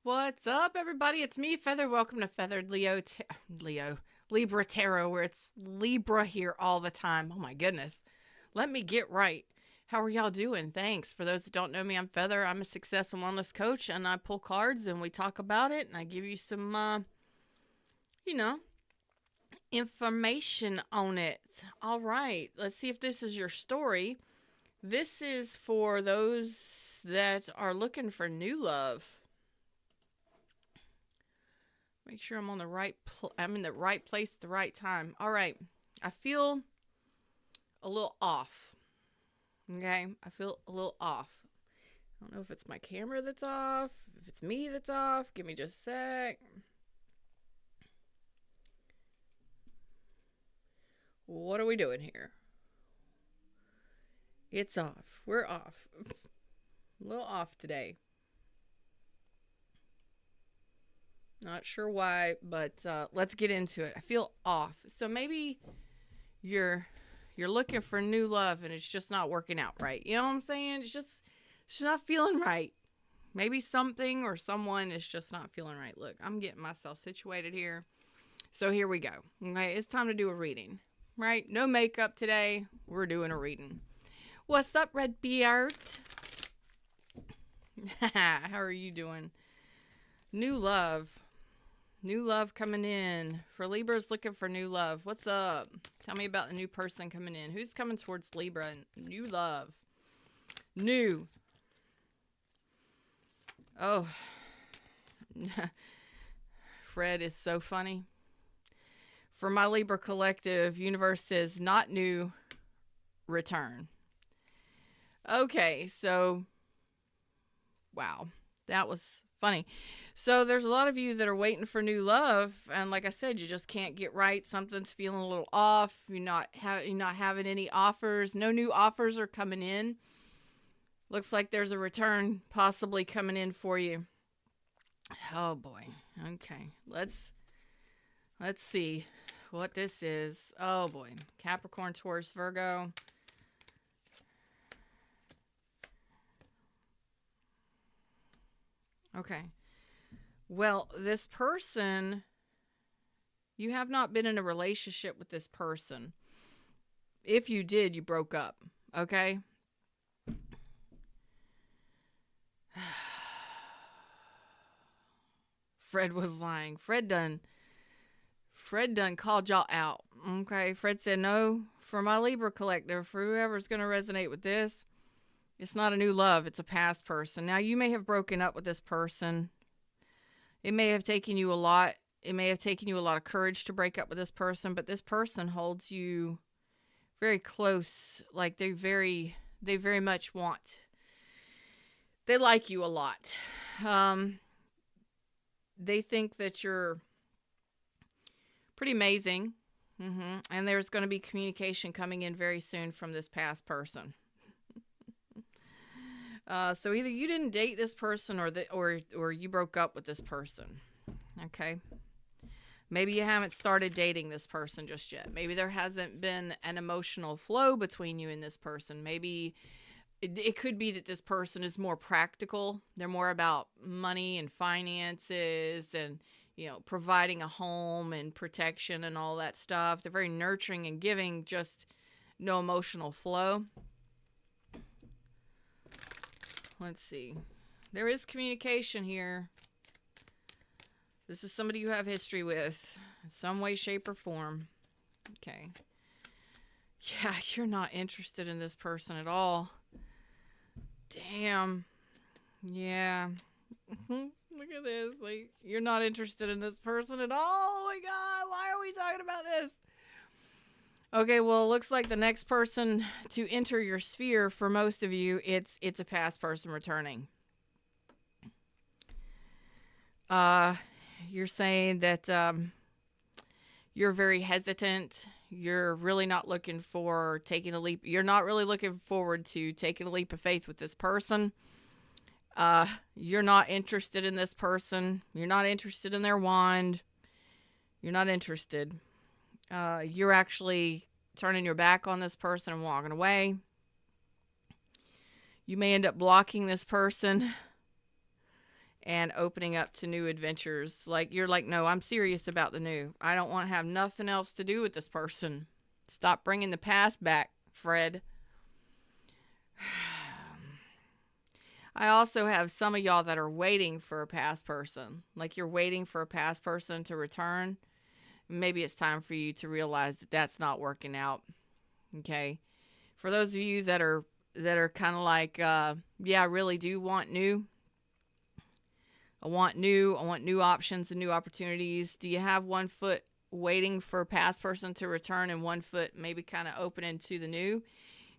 What's up, everybody? It's me, Feather. Welcome to Feathered Libra Tarot, where it's Libra here all the time. Oh my goodness. Let me get right. How are y'all doing? Thanks. For those that don't know me, I'm Feather. I'm a success and wellness coach, and I pull cards and we talk about it, and I give you some, you know, information on it. All right. Let's see if this is your story. This is for those that are looking for new love. Make sure I'm on the I'm in the right place at the right time. All right. I feel a little off. Okay? I feel a little off. I don't know if it's my camera that's off, if it's me that's off. Give me just a sec. What are we doing here? It's off. We're off. A little off today. Not sure why, but let's get into it. I feel off. So maybe you're looking for new love and it's just not working out right. You know what I'm saying? It's just not feeling right. Maybe something or someone is just not feeling right. Look, I'm getting myself situated here. So here we go. Okay, it's time to do a reading. Right? No makeup today. We're doing a reading. What's up, Red Beard? How are you doing? New love. New love coming in. For Libras looking for new love. What's up? Tell me about the new person coming in. Who's coming towards Libra? New love. New. Oh. Fred is so funny. For my Libra collective, universe says not new, return. Okay, so wow. That was funny. So there's a lot of you that are waiting for new love, and like I said, you just can't get right. Something's feeling a little off. You're not having any offers. No new offers are coming in. Looks like there's a return possibly coming in for you. Oh boy. Okay. Let's see what this is. Oh boy. Capricorn, Taurus, Virgo. Okay. Well, this person, you have not been in a relationship with this person. If you did, you broke up. Okay? Fred was lying. Fred done called y'all out. Okay? Fred said, no, for my Libra collective, for whoever's going to resonate with this, it's not a new love. It's a past person. Now, you may have broken up with this person. It may have taken you a lot. It may have taken you a lot of courage to break up with this person, but this person holds you very close. Like they very much they like you a lot. They think that you're pretty amazing. And there's going to be communication coming in very soon from this past person. So either you didn't date this person or you broke up with this person. Okay. Maybe you haven't started dating this person just yet. Maybe there hasn't been an emotional flow between you and this person. Maybe it could be that this person is more practical. They're more about money and finances and, providing a home and protection and all that stuff. They're very nurturing and giving, just no emotional flow. Let's see. There is communication here. This is somebody you have history with in some way, shape, or form. Okay. Yeah, you're not interested in this person at all. Damn. Yeah. Look at this. Like, you're not interested in this person at all. Oh my God. Why are we talking about this? Okay, well, it looks like the next person to enter your sphere, for most of you, it's a past person returning. You're saying that you're very hesitant. You're really not looking for taking a leap. You're not really looking forward to taking a leap of faith with this person. You're not interested in this person. You're not interested in their wand. You're not interested. You're actually turning your back on this person and walking away. You may end up blocking this person and opening up to new adventures. Like, you're like, no, I'm serious about the new. I don't want to have nothing else to do with this person. Stop bringing the past back, Fred. I also have some of y'all that are waiting for a past person. Like, you're waiting for a past person to return. Maybe it's time for you to realize that that's not working out. Okay. For those of you that are kind of like, yeah, I really do want new. I want new options and new opportunities. Do you have one foot waiting for a past person to return and one foot maybe kind of open into the new?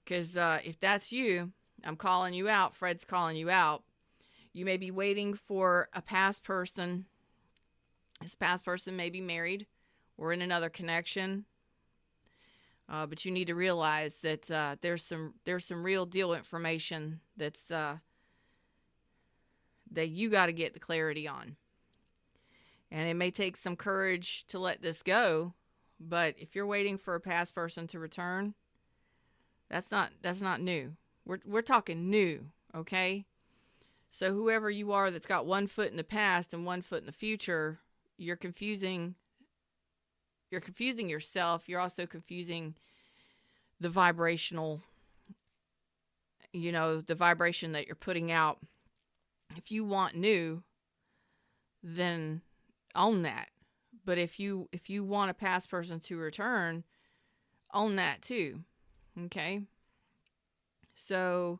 Because if that's you, I'm calling you out. Fred's calling you out. You may be waiting for a past person. This past person may be married or in another connection. But you need to realize that there's some real deal information that's that you got to get the clarity on. And it may take some courage to let this go, but if you're waiting for a past person to return, that's not new. We're talking new, okay? So whoever you are that's got one foot in the past and one foot in the future, you're confusing yourself. You're also confusing the vibrational, the vibration that you're putting out. If you want new, then own that. But if you want a past person to return, own that too. Okay? So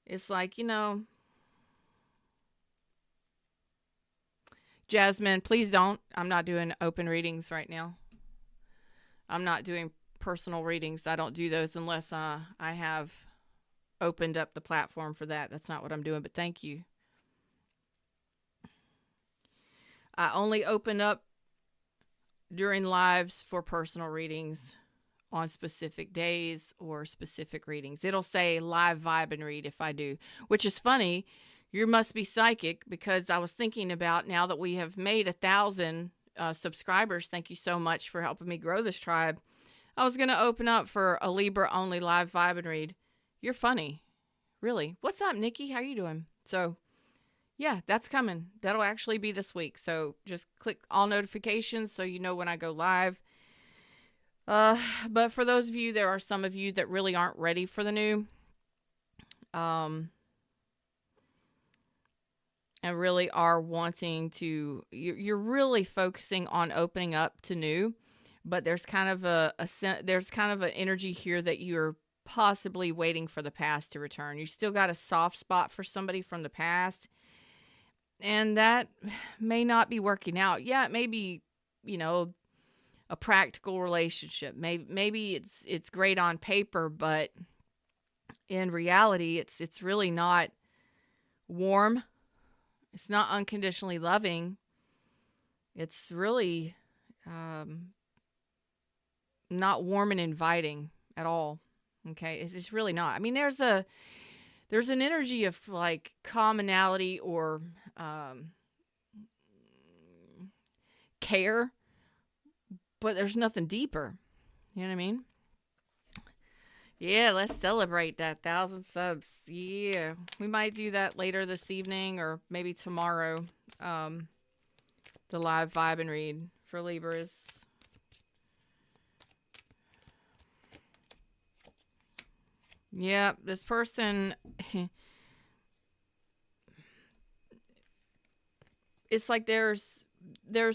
it's like, Jasmine, please don't. I'm not doing open readings right now. I'm not doing personal readings. I don't do those unless I have opened up the platform for that. That's not what I'm doing, but thank you. I only open up during lives for personal readings on specific days or specific readings. It'll say live vibe and read if I do, which is funny. You must be psychic, because I was thinking about, now that we have made 1,000 subscribers, thank you so much for helping me grow this tribe. I was going to open up for a Libra only live vibe and read. You're funny. Really. What's up, Nikki? How you doing? So, yeah, that's coming. That'll actually be this week. So just click all notifications so you know when I go live. But for those of you, there are some of you that really aren't ready for the new. And really are wanting to, you're really focusing on opening up to new, but there's kind of an energy here that you're possibly waiting for the past to return. You still got a soft spot for somebody from the past, and that may not be working out. Yeah, it may be, a practical relationship. Maybe it's great on paper, but in reality, it's really not warm. It's not unconditionally loving. It's really not warm and inviting at all. Okay, it's just really not. I mean, there's an energy of like commonality or care, but there's nothing deeper. You know what I mean? Yeah, let's celebrate that 1,000 subs. Yeah, we might do that later this evening or maybe tomorrow. The live vibe and read for Libras. Yeah, this person, it's like there's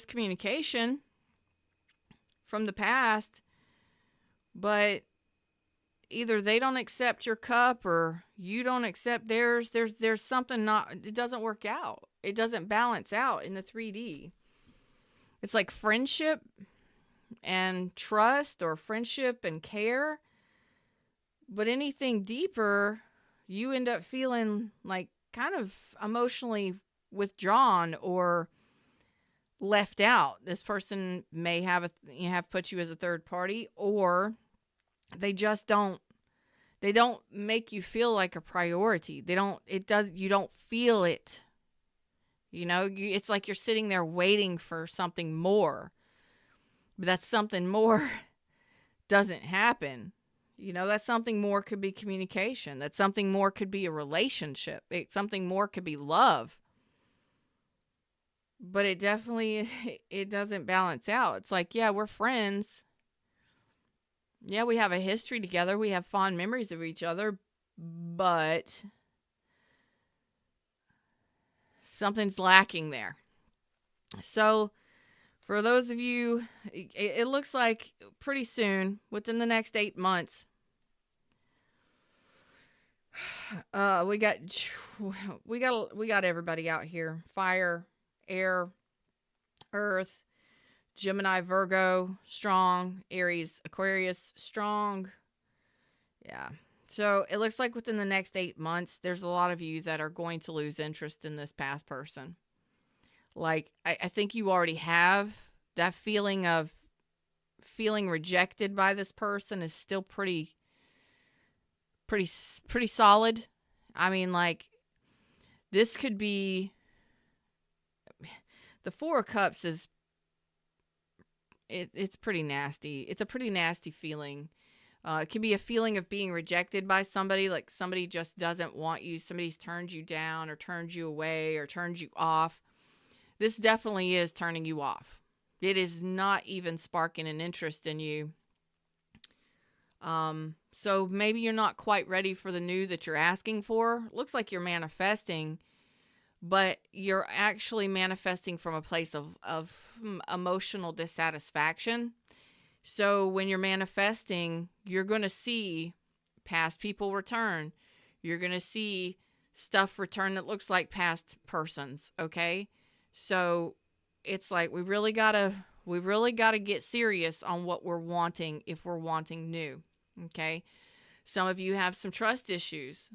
communication from the past, but either they don't accept your cup or you don't accept theirs. There's something it doesn't work out. It doesn't balance out in the 3D. It's like friendship and trust, or friendship and care. But anything deeper, you end up feeling like kind of emotionally withdrawn or left out. This person may have put you as a third party, or they don't make you feel like a priority. You don't feel it. It's like you're sitting there waiting for something more, but that something more doesn't happen. That something more could be communication. That something more could be a relationship. Something more could be love. but it definitely, it doesn't balance out. It's like, yeah, we're friends. Yeah, we have a history together. We have fond memories of each other, but something's lacking there. So, for those of you, it looks like pretty soon, within the next 8 months, we got everybody out here: fire, air, earth, Gemini, Virgo, strong, Aries, Aquarius, strong. Yeah. So it looks like within the next 8 months, there's a lot of you that are going to lose interest in this past person. Like, I think you already have that feeling of feeling rejected by this person is still pretty solid. I mean, like, this could be the Four of Cups is it's pretty nasty. It's a pretty nasty feeling. It can be a feeling of being rejected by somebody, like somebody just doesn't want you, somebody's turned you down or turned you away or turned you off. This definitely is turning you off. It is not even sparking an interest in you. So maybe you're not quite ready for the new that you're asking for. Looks like you're manifesting, but you're actually manifesting from a place of emotional dissatisfaction. So when you're manifesting, you're going to see past people return. You're going to see stuff return that looks like past persons, okay? So it's like we really got to get serious on what we're wanting if we're wanting new, okay? Some of you have some trust issues.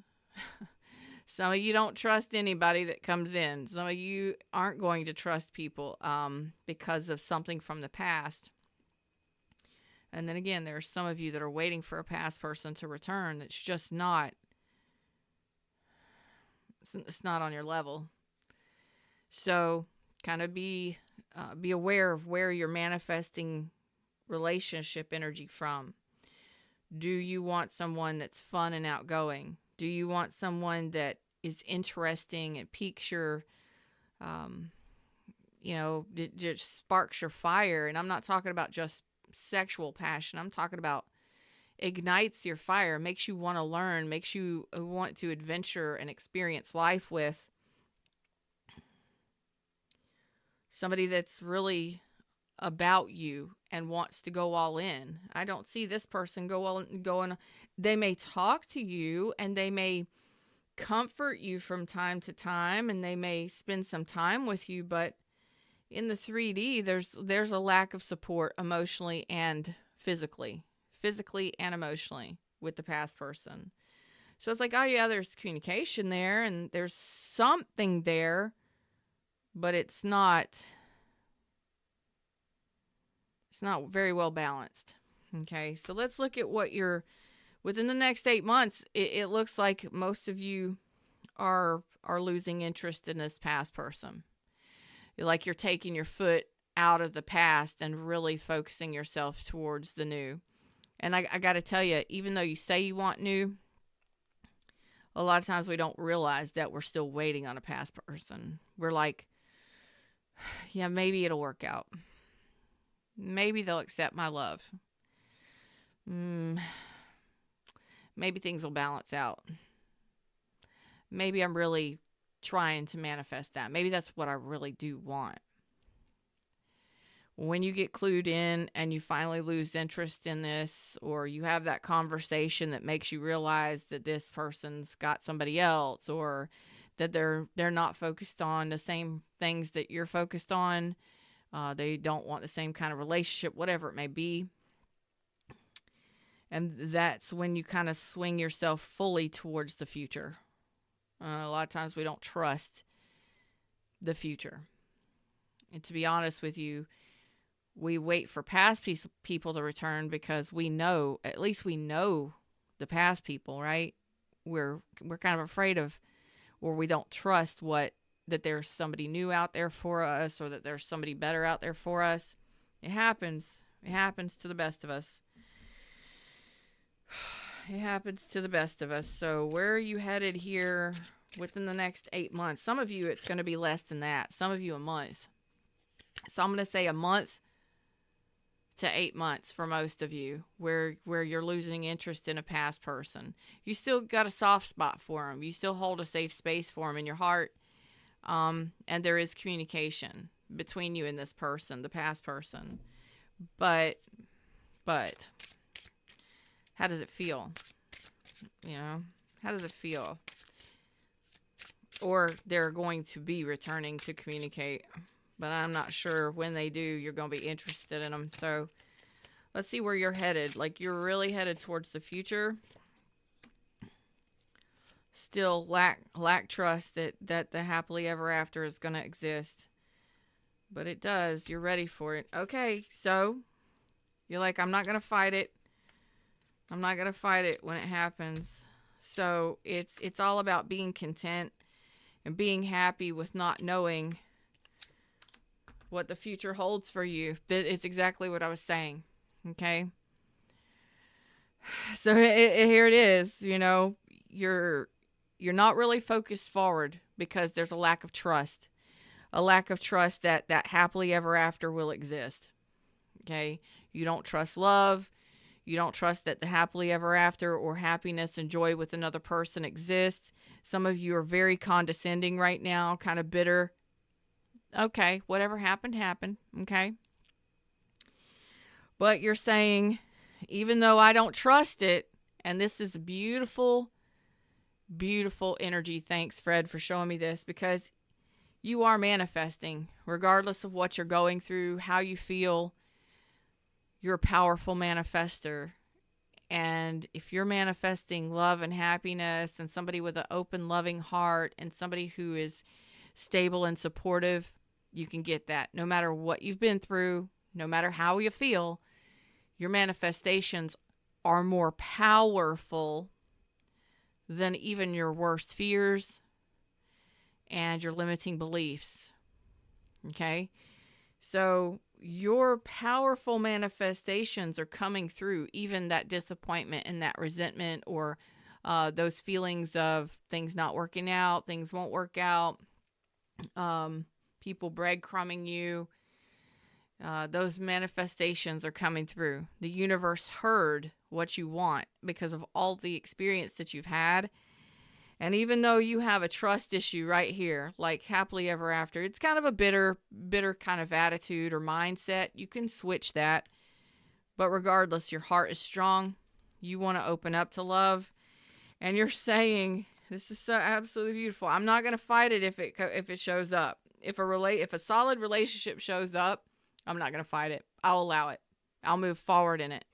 Some of you don't trust anybody that comes in. Some of you aren't going to trust people because of something from the past. And then again, there are some of you that are waiting for a past person to return that's just not, it's not on your level. So kind of be aware of where you're manifesting relationship energy from. Do you want someone that's fun and outgoing? Do you want someone that is interesting and piques your, it just sparks your fire? And I'm not talking about just sexual passion. I'm talking about ignites your fire, makes you want to learn, makes you want to adventure and experience life with. Somebody that's really about you and wants to go all in. I don't see this person going. They may talk to you and they may comfort you from time to time and they may spend some time with you, but in the 3D, there's a lack of support emotionally and physically and emotionally with the past person. So it's like, oh yeah, there's communication there and there's something there, but it's not very well balanced. Okay, so let's look at what you're within the next 8 months. It looks like most of you are losing interest in this past person. Like you're taking your foot out of the past and really focusing yourself towards the new. And I got to tell you, even though you say you want new, a lot of times we don't realize that we're still waiting on a past person. We're like, yeah, maybe it'll work out. Maybe they'll accept my love. Maybe things will balance out. Maybe I'm really trying to manifest that. Maybe that's what I really do want. When you get clued in and you finally lose interest in this, or you have that conversation that makes you realize that this person's got somebody else, or that they're not focused on the same things that you're focused on, they don't want the same kind of relationship, whatever it may be. And that's when you kind of swing yourself fully towards the future. A lot of times we don't trust the future. And to be honest with you, we wait for past people to return because we know, at least we know the past people, right? We're kind of afraid of, or we don't trust that there's somebody new out there for us, or that there's somebody better out there for us. It happens. It happens to the best of us. It happens to the best of us. So where are you headed here within the next 8 months? Some of you, it's going to be less than that. Some of you, a month. So I'm going to say a month to 8 months for most of you, where you're losing interest in a past person. You still got a soft spot for them. You still hold a safe space for them in your heart. And there is communication between you and this person, the past person. But how does it feel? You know, how does it feel? Or they're going to be returning to communicate, but I'm not sure when they do, you're going to be interested in them. So let's see where you're headed. Like, you're really headed towards the future. Still lack trust that the happily ever after is going to exist. But it does. You're ready for it. Okay, so you're like, I'm not going to fight it. I'm not going to fight it when it happens. So it's all about being content and being happy with not knowing what the future holds for you. That is exactly what I was saying. Okay. So here it is. You know, you're not really focused forward because there's a lack of trust. A lack of trust that happily ever after will exist. Okay. You don't trust love. You don't trust that the happily ever after or happiness and joy with another person exists. Some of you are very condescending right now, kind of bitter. Okay, whatever happened, happened. Okay. But you're saying, even though I don't trust it, and this is beautiful, beautiful energy. Thanks, Fred, for showing me this, because you are manifesting, regardless of what you're going through, how you feel. You're a powerful manifester. And if you're manifesting love and happiness and somebody with an open, loving heart and somebody who is stable and supportive, you can get that. No matter what you've been through, no matter how you feel, your manifestations are more powerful than even your worst fears and your limiting beliefs. Okay? So your powerful manifestations are coming through, even that disappointment and that resentment, or those feelings of things not working out, things won't work out, people breadcrumbing you. Those manifestations are coming through. The universe heard what you want because of all the experience that you've had. And even though you have a trust issue right here, like happily ever after, it's kind of a bitter kind of attitude or mindset. You can switch that. But regardless, your heart is strong. You want to open up to love. And you're saying, this is so absolutely beautiful. I'm not going to fight it if it shows up. If a solid relationship shows up, I'm not going to fight it. I'll allow it. I'll move forward in it.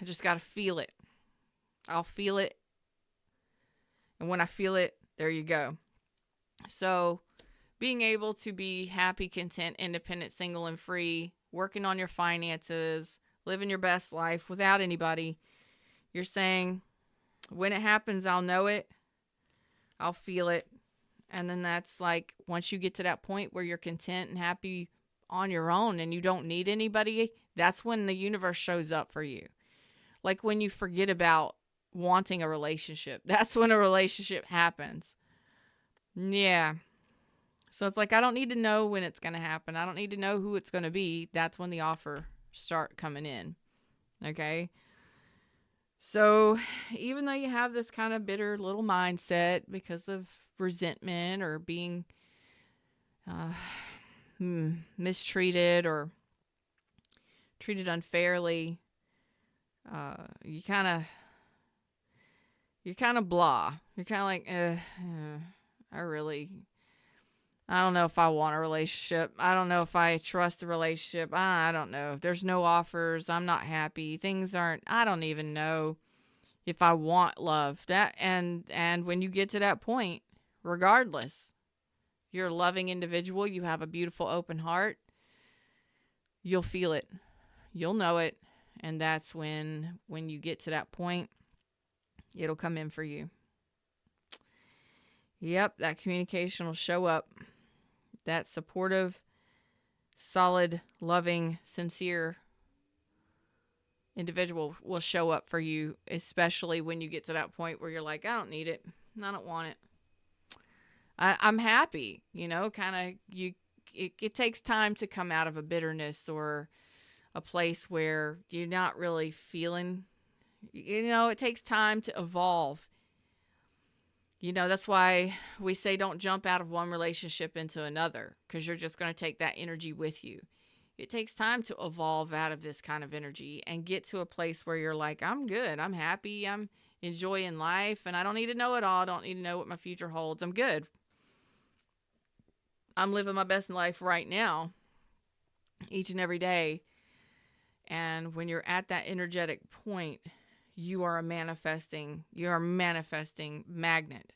I just got to feel it. I'll feel it. And when I feel it, there you go. So being able to be happy, content, independent, single, and free, working on your finances, living your best life without anybody, you're saying, when it happens, I'll know it. I'll feel it. And then that's like, once you get to that point where you're content and happy on your own and you don't need anybody, that's when the universe shows up for you. Like when you forget about wanting a relationship, that's when a relationship happens. Yeah. So it's like, I don't need to know when it's going to happen. I don't need to know who it's going to be. That's when the offer start coming in. Okay. So even though you have this kind of bitter little mindset because of resentment or being mistreated or treated unfairly, you're kind of blah. You're kind of like, I don't know if I want a relationship. I don't know if I trust a relationship. I don't know. There's no offers. I'm not happy. I don't even know if I want love. And when you get to that point, regardless, you're a loving individual. You have a beautiful open heart. You'll feel it. You'll know it. And that's when you get to that point, it'll come in for you. Yep, that communication will show up. That supportive, solid, loving, sincere individual will show up for you, especially when you get to that point where you're like, I don't need it. I don't want it. I'm happy, kind of. it takes time to come out of a bitterness or a place where you're not really feeling, it takes time to evolve. That's why we say don't jump out of one relationship into another, because you're just going to take that energy with you. It takes time to evolve out of this kind of energy and get to a place where you're like, I'm good, I'm happy, I'm enjoying life, and I don't need to know it all. I don't need to know what my future holds. I'm good. I'm living my best life right now, each and every day. And when you're at that energetic point, you're a manifesting magnet.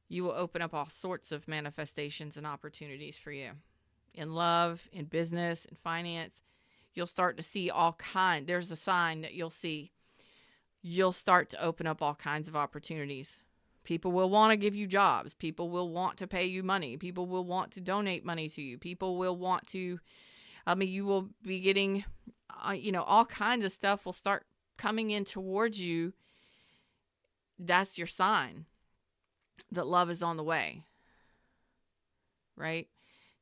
You will open up all sorts of manifestations and opportunities for you. In love, in business, in finance, you'll start to see all kinds. There's a sign that you'll see. You'll start to open up all kinds of opportunities. People will want to give you jobs. People will want to pay you money. People will want to donate money to you. People will want to, you will be getting, all kinds of stuff will start coming in towards you. That's your sign that love is on the way, right?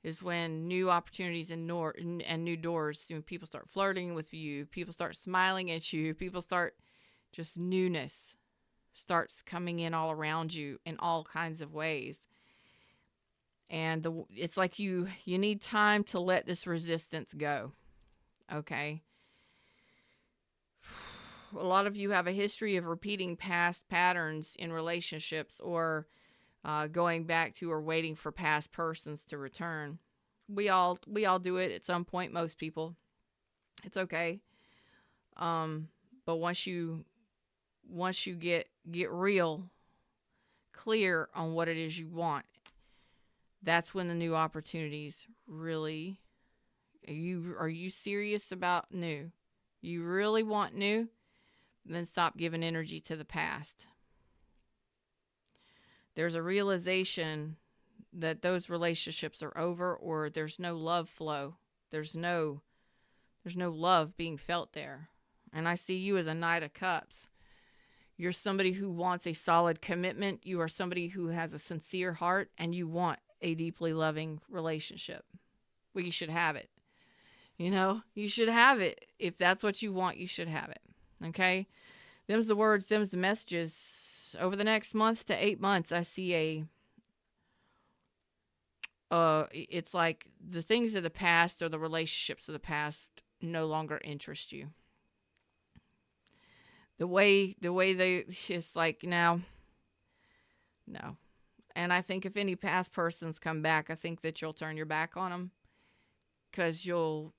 Is when new opportunities and new doors, people start flirting with you, people start smiling at you, people start, just newness starts coming in all around you in all kinds of ways. And it's like you need time to let this resistance go, okay? A lot of you have a history of repeating past patterns in relationships, or going back to or waiting for past persons to return. We all do it at some point. Most people, it's okay. But once you get real clear on what it is you want, that's when the new opportunities really. Are you serious about new? You really want new? Then stop giving energy to the past. There's a realization that those relationships are over, or there's no love flow. There's no love being felt there. And I see you as a Knight of Cups. You're somebody who wants a solid commitment. You are somebody who has a sincere heart, and you want a deeply loving relationship. Well, you should have it. You should have it. If that's what you want, you should have it. Okay? Them's the words, them's the messages. Over the next month to 8 months, I see it's like the things of the past or the relationships of the past no longer interest you. The way it's like now, no. And I think if any past persons come back, I think that you'll turn your back on them, because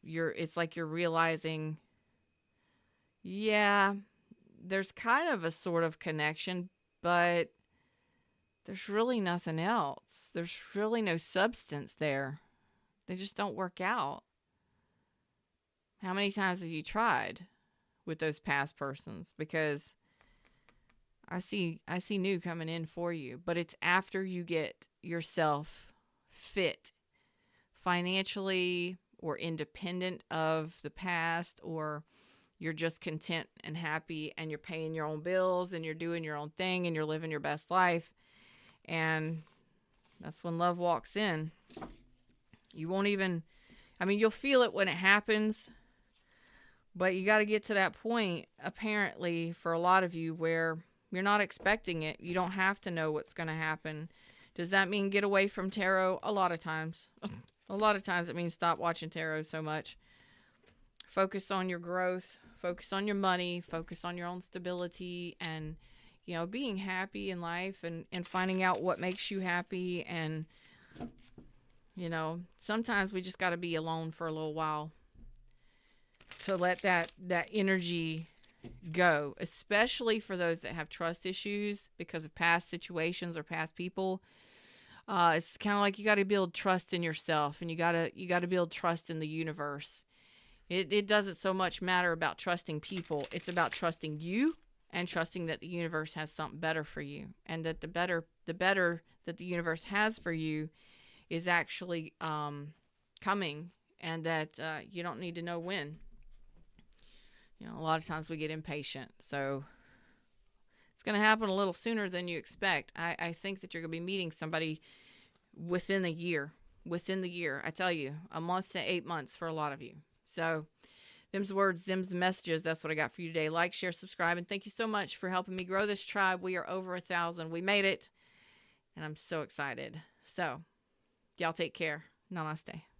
it's like you're realizing, yeah, there's kind of a sort of connection, but there's really nothing else. There's really no substance there. They just don't work out. How many times have you tried with those past persons? Because I see new coming in for you, but it's after you get yourself fit financially or independent of the past, or you're just content and happy and you're paying your own bills and you're doing your own thing and you're living your best life. And that's when love walks in. You won't even, you'll feel it when it happens, but you got to get to that point, apparently, for a lot of you, where you're not expecting it. You don't have to know what's going to happen. Does that mean get away from tarot? A lot of times. A lot of times it means stop watching tarot so much. Focus on your growth. Focus on your money. Focus on your own stability and, being happy in life and finding out what makes you happy. And, sometimes we just got to be alone for a little while to let that energy go, especially for those that have trust issues because of past situations or past people. It's kind of like you got to build trust in yourself, and you got to build trust in the universe. It doesn't so much matter about trusting people. It's about trusting you and trusting that the universe has something better for you, and that the better that the universe has for you is actually coming, and that you don't need to know when. A lot of times we get impatient, so it's going to happen a little sooner than you expect. I think that you're going to be meeting somebody within a year. within the year. I tell you, a month to 8 months for a lot of you. So them's the words, them's the messages. That's what I got for you today. Like, share, subscribe, and thank you so much for helping me grow this tribe. We are over 1,000. We made it, and I'm so excited. So y'all take care. Namaste.